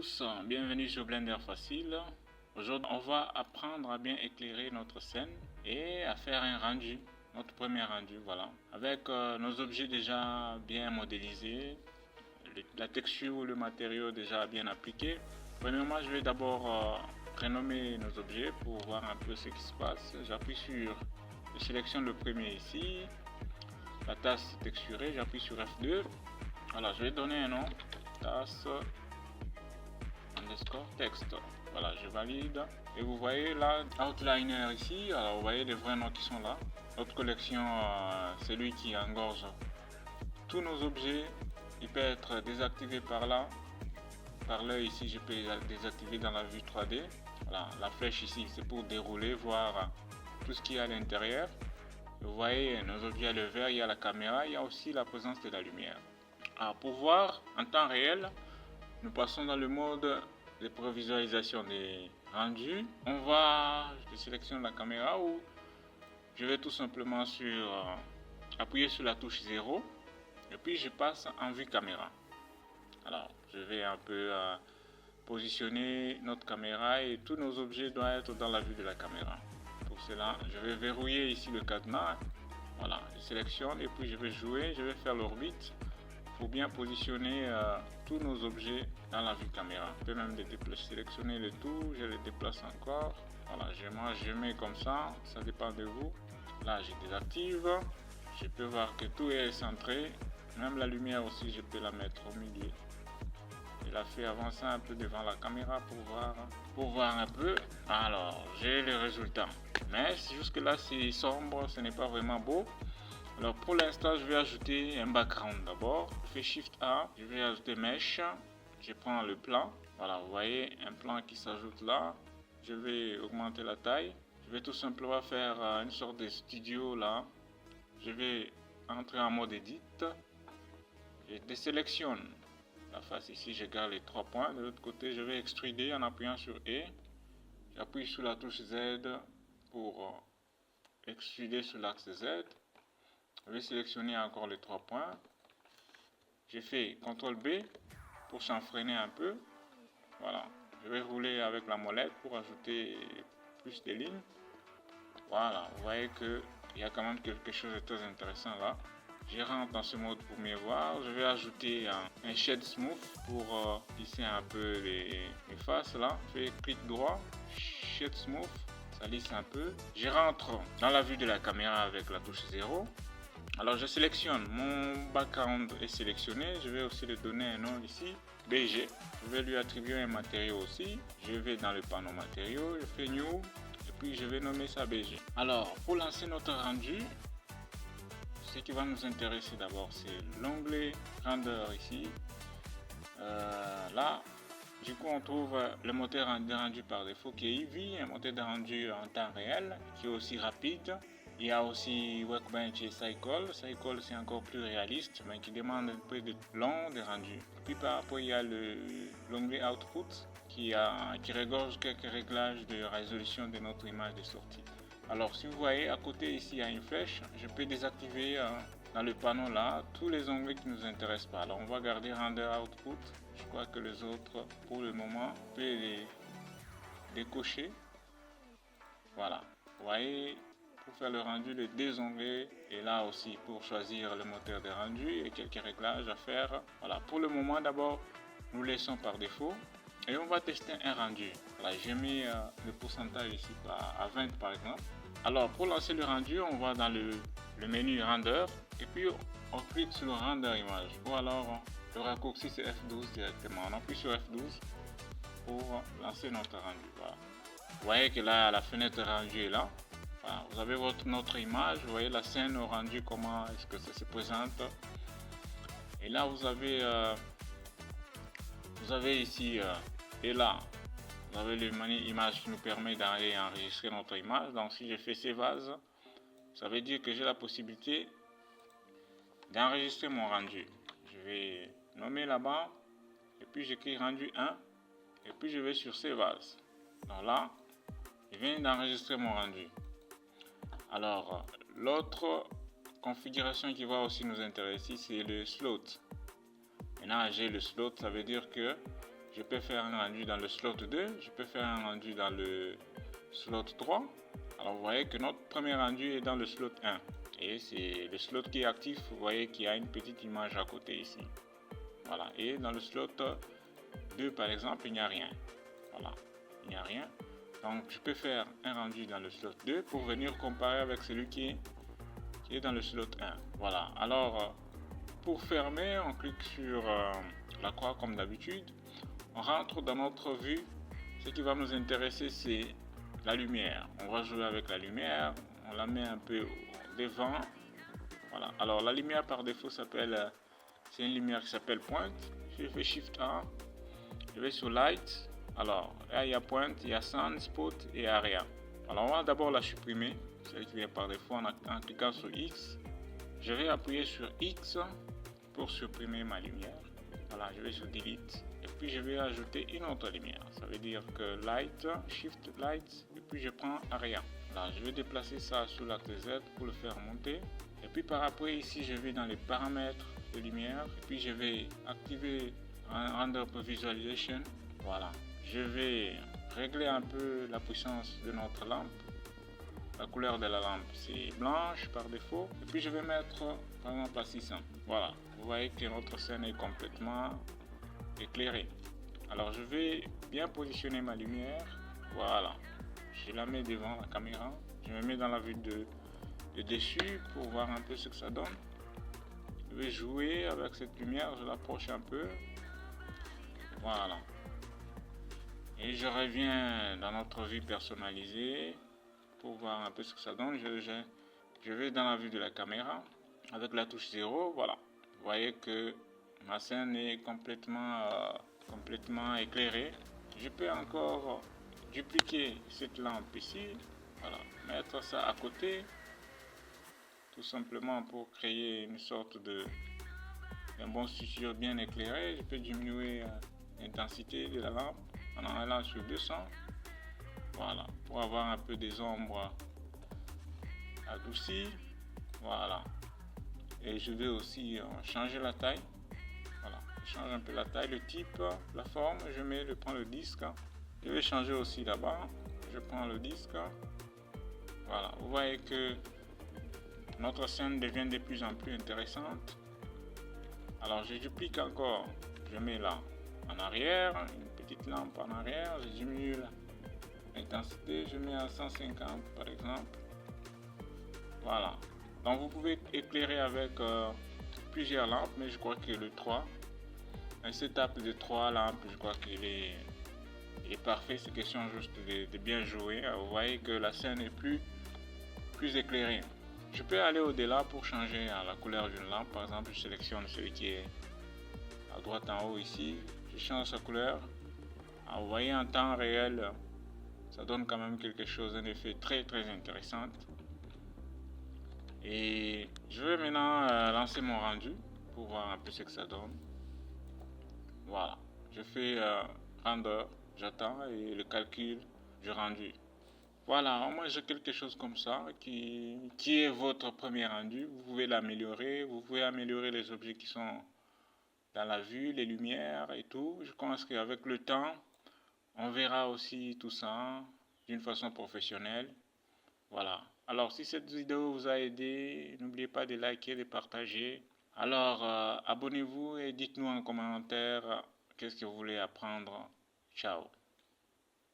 tous, bienvenue sur Blender Facile. Aujourd'hui, on va apprendre à bien éclairer notre scène et à faire un rendu, notre premier rendu, voilà. Avec nos objets déjà bien modélisés, la texture ou le matériau déjà bien appliqué. Premièrement, je vais d'abord prénommer nos objets pour voir un peu ce qui se passe. J'appuie sur, je sélectionne le premier ici, la tasse texturée, j'appuie sur F2. Voilà, je vais donner un nom, tasse underscore texte. Voilà, je valide. Et vous voyez là, outliner ici. Alors vous voyez les vrais noms qui sont là. Notre collection, c'est lui qui engorge tous nos objets. Il peut être désactivé par là. Par l'œil ici, je peux désactiver dans la vue 3D. Voilà, la flèche ici, c'est pour dérouler, voir tout ce qu'il y a à l'intérieur. Vous voyez nos objets, le vert, il y a la caméra, il y a aussi la présence de la lumière. Alors pour voir en temps réel, nous passons dans le mode de prévisualisation des rendus. Je sélectionne la caméra ou je vais tout simplement appuyer sur la touche 0 et puis je passe en vue caméra. Alors je vais un peu positionner notre caméra et tous nos objets doivent être dans la vue de la caméra. Pour cela, je vais verrouiller ici le cadenas. Voilà, je sélectionne et puis je vais jouer, je vais faire l'orbite pour bien positionner tous nos objets dans la vue caméra. Je peux même les déplacer, sélectionner le tout, je les déplace encore. Voilà, je mets comme ça dépend de vous. Là, je désactive. Je peux voir que tout est centré. Même la lumière aussi, je peux la mettre au milieu. Je la fais avancer un peu devant la caméra pour voir un peu. Alors, j'ai le résultat. Mais jusque là, c'est sombre, ce n'est pas vraiment beau. Alors pour l'instant, je vais ajouter un background d'abord. Je fais Shift A, je vais ajouter Mesh. Je prends le plan. Voilà, vous voyez un plan qui s'ajoute là. Je vais augmenter la taille. Je vais tout simplement faire une sorte de studio là. Je vais entrer en mode Edit. Je désélectionne la face ici, je garde les 3 points. De l'autre côté, je vais extruder en appuyant sur E. J'appuie sur la touche Z pour extruder sur l'axe Z. Je vais sélectionner encore les 3 points. J'ai fait CTRL B pour s'enfreiner un peu. Voilà. Je vais rouler avec la molette pour ajouter plus de lignes. Voilà. Vous voyez qu'il y a quand même quelque chose de très intéressant là. Je rentre dans ce mode pour mieux voir. Je vais ajouter un Shade Smooth pour lisser un peu les faces là. Je fais clic droit, Shade Smooth. Ça lisse un peu. Je rentre dans la vue de la caméra avec la touche 0. Alors je sélectionne, mon background est sélectionné, je vais aussi lui donner un nom ici, BG. Je vais lui attribuer un matériau aussi, je vais dans le panneau matériaux, je fais New, et puis je vais nommer ça BG. Alors pour lancer notre rendu, ce qui va nous intéresser d'abord c'est l'onglet Render ici. Là, du coup on trouve le moteur de rendu par défaut qui est Eevee, un moteur de rendu en temps réel, qui est aussi rapide. Il y a aussi Workbench et Cycle. Cycle c'est encore plus réaliste, mais qui demande un peu de long de rendu. Puis par rapport, il y a l'onglet Output qui regorge quelques réglages de résolution de notre image de sortie. Alors si vous voyez à côté ici il y a une flèche, je peux désactiver dans le panneau là tous les onglets qui ne nous intéressent pas. Alors on va garder Render Output. Je crois que les autres pour le moment on peut les décocher. Voilà, vous voyez. Pour faire le rendu, les 2 onglets et là aussi pour choisir le moteur de rendu et quelques réglages à faire. Voilà, pour le moment d'abord nous laissons par défaut et on va tester un rendu. Là j'ai mis le pourcentage ici à 20 par exemple. Alors pour lancer le rendu, on va dans le menu render et puis on clique sur le render image ou alors le raccourci c'est F12 directement. On appuie sur F12 pour lancer notre rendu. Voilà. Vous voyez que là la fenêtre rendu est là. Vous avez notre image, vous voyez la scène au rendu, comment est-ce que ça se présente. Et là vous avez ici et là vous avez le menu image qui nous permet d'aller enregistrer notre image. Donc si je fais Save As, ça veut dire que j'ai la possibilité d'enregistrer mon rendu. Je vais nommer là-bas et puis j'écris rendu 1 et puis je vais sur Save As. Donc là je viens d'enregistrer mon rendu. Alors, l'autre configuration qui va aussi nous intéresser, c'est le slot. Maintenant, j'ai le slot, ça veut dire que Je peux faire un rendu dans le slot 2, je peux faire un rendu dans le slot 3. Alors vous voyez que notre premier rendu est dans le slot 1. Et c'est le slot qui est actif, vous voyez qu'il y a une petite image à côté ici. Voilà, et dans le slot 2 par exemple, il n'y a rien. Voilà, il n'y a rien. Donc je peux faire un rendu dans le slot 2 pour venir comparer avec celui qui est dans le slot 1. Voilà, alors pour fermer, on clique sur la croix comme d'habitude. On rentre dans notre vue. Ce qui va nous intéresser, c'est la lumière. On va jouer avec la lumière. On la met un peu devant. Voilà. Alors la lumière par défaut s'appelle, c'est une lumière qui s'appelle point. Je fais Shift A. Je vais sur Light. Alors là il y a point, il y a Sun, Spot et Area. Alors on va d'abord la supprimer, celle qui vient par défaut en cliquant sur X. Je vais appuyer sur X pour supprimer ma lumière. Voilà, je vais sur Delete et puis je vais ajouter une autre lumière. Ça veut dire que Light, Shift Light et puis je prends Area. Là, je vais déplacer ça sur l'axe Z pour le faire monter. Et puis par après ici, je vais dans les paramètres de lumière et puis je vais activer un Render Visualization. Voilà, je vais régler un peu la puissance de notre lampe. La couleur de la lampe c'est blanche par défaut et puis je vais mettre par exemple à 600. Voilà, vous voyez que notre scène est complètement éclairée. Alors je vais bien positionner ma lumière. Voilà, je la mets devant la caméra, je me mets dans la vue de dessus pour voir un peu ce que ça donne. Je vais jouer avec cette lumière, je l'approche un peu. Voilà, et je reviens dans notre vue personnalisée pour voir un peu ce que ça donne. Je vais dans la vue de la caméra avec la touche 0. Voilà, vous voyez que ma scène est complètement éclairée. Je peux encore dupliquer cette lampe ici. Voilà, mettre ça à côté tout simplement pour créer une sorte d'un bon studio bien éclairé. Je peux diminuer l'intensité de la lampe en allant sur 200. Voilà, pour avoir un peu des ombres adoucies. Voilà, et je vais aussi changer la taille. Voilà, je change un peu la taille, le type, la forme. Je prends le disque. Je vais changer aussi là-bas. Je prends le disque. Voilà, vous voyez que notre scène devient de plus en plus intéressante. Alors je duplique encore. Je mets là en arrière, une petite lampe en arrière. Je diminue l'intensité, je mets à 150 par exemple. Voilà, donc vous pouvez éclairer avec plusieurs lampes, mais je crois que le 3, un setup de 3 lampes, je crois qu'il est parfait. C'est question juste de bien jouer. Vous voyez que la scène est plus éclairée. Je peux aller au-delà pour changer la couleur d'une lampe. Par exemple, je sélectionne celui qui est à droite en haut ici. Je change sa couleur. Alors, vous voyez en temps réel, ça donne quand même quelque chose, un effet très intéressant. Et je vais maintenant lancer mon rendu pour voir un peu ce que ça donne. Voilà, je fais render, j'attends et le calcul, je rendu. Voilà, moi j'ai quelque chose comme ça qui est votre premier rendu. Vous pouvez l'améliorer, vous pouvez améliorer les objets qui sont dans la vue, les lumières et tout. Je pense qu'avec le temps, on verra aussi tout ça d'une façon professionnelle. Voilà. Alors si cette vidéo vous a aidé, n'oubliez pas de liker, de partager. Alors abonnez-vous et dites-nous en commentaire qu'est-ce que vous voulez apprendre. Ciao.